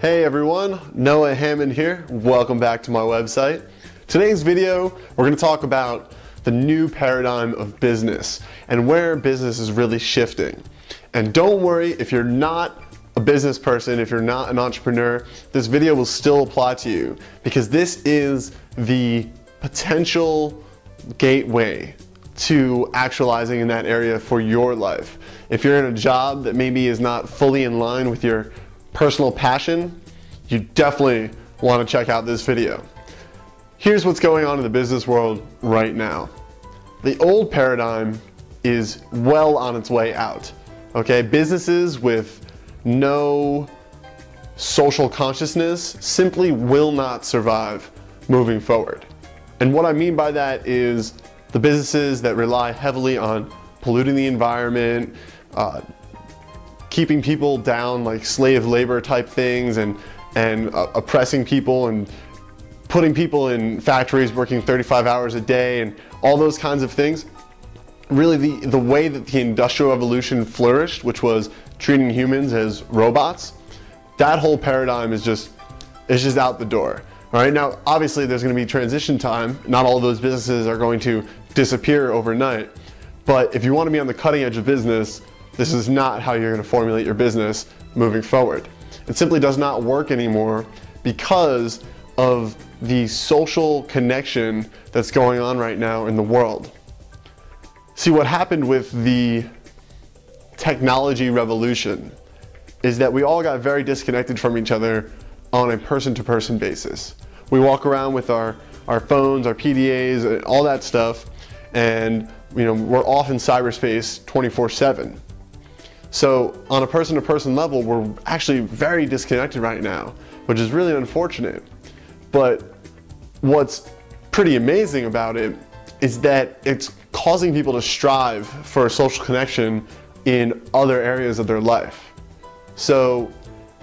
Hey everyone, Noah Hammond here. Welcome back to my website. Today's video, we're going to talk about the new paradigm of business and where business is really shifting. And don't worry, if you're not a business person, if you're not an entrepreneur, this video will still apply to you because this is the potential gateway to actualizing in that area for your life. If you're in a job that maybe is not fully in line with your personal passion, you definitely want to check out this video. Here's what's going on in the business world right now. The old paradigm is well on its way out. Okay, businesses with no social consciousness simply will not survive moving forward. And what I mean by that is the businesses that rely heavily on polluting the environment, keeping people down like slave labor type things and oppressing people and putting people in factories working 35 hours a day and all those kinds of things. Really the way that the Industrial Revolution flourished, which was treating humans as robots, that whole paradigm is just out the door. All right, now obviously there's going to be transition time. Not all of those businesses are going to disappear overnight, but if you want to be on the cutting edge of business, this is not how you're going to formulate your business moving forward. It simply does not work anymore because of the social connection that's going on right now in the world. See, what happened with the technology revolution is that we all got very disconnected from each other on a person-to-person basis. We walk around with our phones, our PDAs, all that stuff, and we're off in cyberspace 24/7. So on a person-to-person level, we're actually very disconnected right now, which is really unfortunate. But what's pretty amazing about it is that it's causing people to strive for a social connection in other areas of their life. So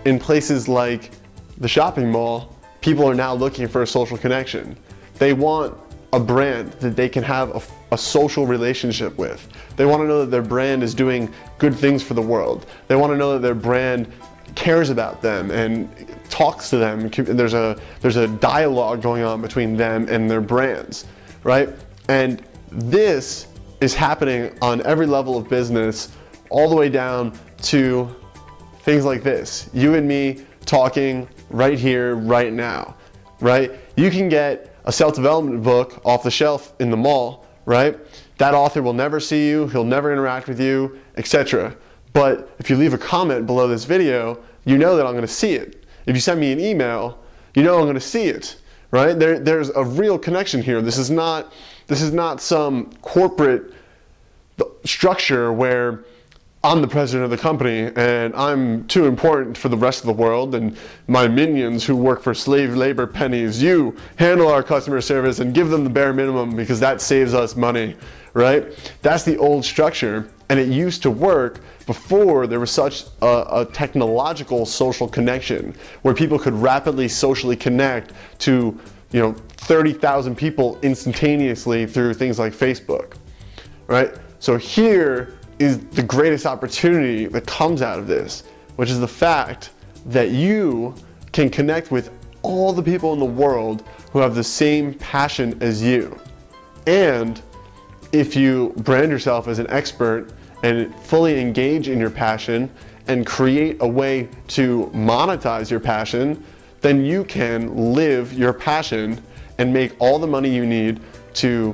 in places like the shopping mall, people are now looking for a social connection. They want a brand that they can have a social relationship with. They want to know that their brand is doing good things for the world. They want to know that their brand cares about them and talks to them. There's a dialogue going on between them and their brands, right? And this is happening on every level of business, all the way down to things like this. You and me talking right here, right now, right? You can get a self-development book off the shelf in the mall, right? That author will never see you, he'll never interact with you, etc. But if you leave a comment below this video, you know that I'm going to see it. If you send me an email, you know I'm going to see it, right? There's a real connection here. This is not some corporate structure where I'm the president of the company and I'm too important for the rest of the world and my minions who work for slave labor pennies, you handle our customer service and give them the bare minimum because that saves us money, right? That's the old structure, and it used to work before there was such a technological social connection where people could rapidly socially connect to 30,000 people instantaneously through things like Facebook, right? So here is the greatest opportunity that comes out of this, which is the fact that you can connect with all the people in the world who have the same passion as you. And if you brand yourself as an expert and fully engage in your passion and create a way to monetize your passion, then you can live your passion and make all the money you need to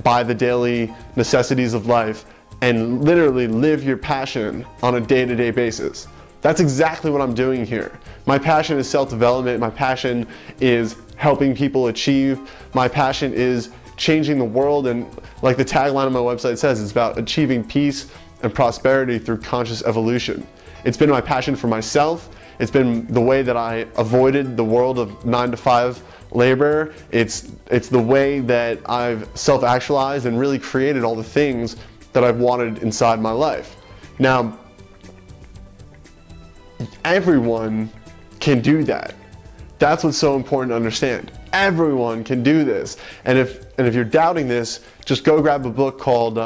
buy the daily necessities of life and literally live your passion on a day-to-day basis. That's exactly what I'm doing here. My passion is self-development. My passion is helping people achieve. My passion is changing the world, and like the tagline on my website says, it's about achieving peace and prosperity through conscious evolution. It's been my passion for myself. It's been the way that I avoided the world of 9-to-5 labor. It's the way that I've self-actualized and really created all the things that I've wanted inside my life. Now, everyone can do that. That's what's so important to understand. Everyone can do this. And if you're doubting this, just go grab a book called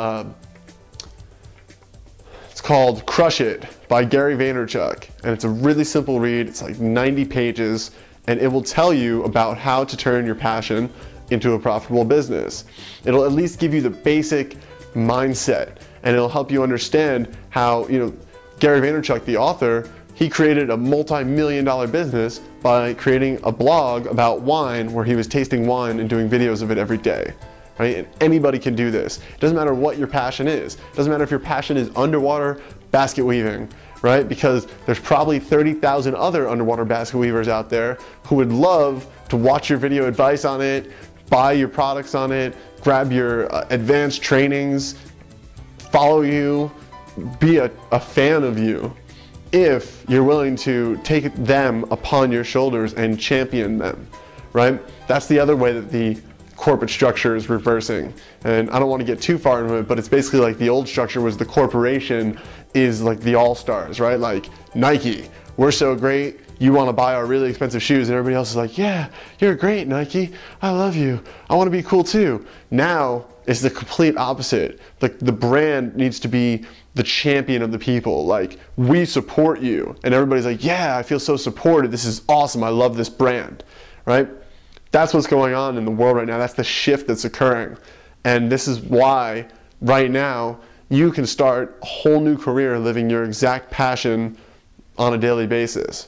called Crush It by Gary Vaynerchuk. And it's a really simple read. It's like 90 pages, and it will tell you about how to turn your passion into a profitable business. It'll at least give you the basic mindset, and it'll help you understand how, Gary Vaynerchuk, the author, he created a multi-million-dollar business by creating a blog about wine where he was tasting wine and doing videos of it every day. Right? And anybody can do this. It doesn't matter what your passion is. It doesn't matter if your passion is underwater basket weaving, right? Because there's probably 30,000 other underwater basket weavers out there who would love to watch your video advice on it, buy your products on it, grab your advanced trainings, follow you, be a fan of you, if you're willing to take them upon your shoulders and champion them, right? That's the other way that the corporate structure is reversing. And I don't want to get too far into it, but it's basically like the old structure was the corporation is like the all-stars, right? Like Nike, we're so great, you want to buy our really expensive shoes, and everybody else is like, yeah, you're great, Nike, I love you, I want to be cool too. Now it's the complete opposite. The brand needs to be the champion of the people. Like, we support you, and everybody's like, yeah, I feel so supported, this is awesome, I love this brand, right? That's what's going on in the world right now. That's the shift that's occurring. And this is why right now you can start a whole new career living your exact passion on a daily basis.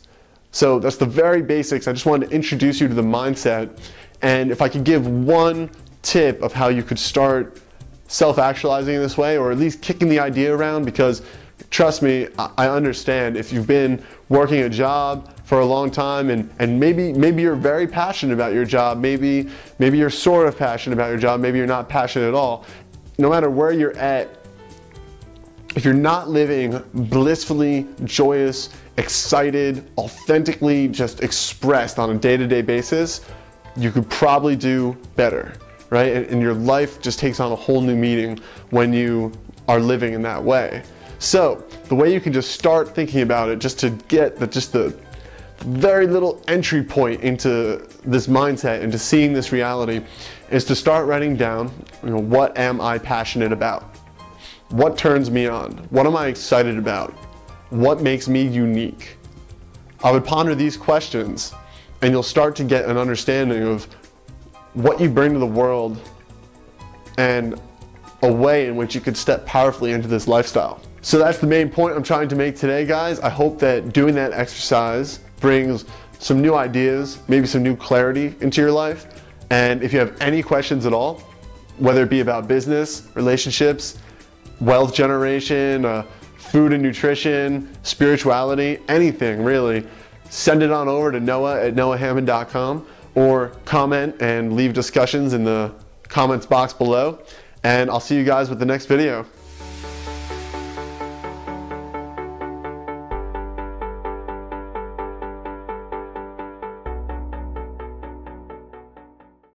So that's the very basics. I just wanted to introduce you to the mindset. And if I could give one tip of how you could start self-actualizing in this way, or at least kicking the idea around, because trust me, I understand if you've been working a job for a long time and maybe you're very passionate about your job, maybe you're sort of passionate about your job, maybe you're not passionate at all. No matter where you're at, if you're not living blissfully joyous, excited, authentically just expressed on a day-to-day basis, you could probably do better, right? And your life just takes on a whole new meaning when you are living in that way. So the way you can just start thinking about it, just to get the very little entry point into this mindset, into seeing this reality, is to start writing down, what am I passionate about? What turns me on? What am I excited about? What makes me unique? I would ponder these questions, and you'll start to get an understanding of what you bring to the world and a way in which you could step powerfully into this lifestyle. So that's the main point I'm trying to make today, guys. I hope that doing that exercise brings some new ideas, maybe some new clarity into your life. And if you have any questions at all, whether it be about business, relationships, wealth generation, food and nutrition, spirituality, anything really, send it on over to noah@noahhammond.com, or comment and leave discussions in the comments box below. And I'll see you guys with the next video.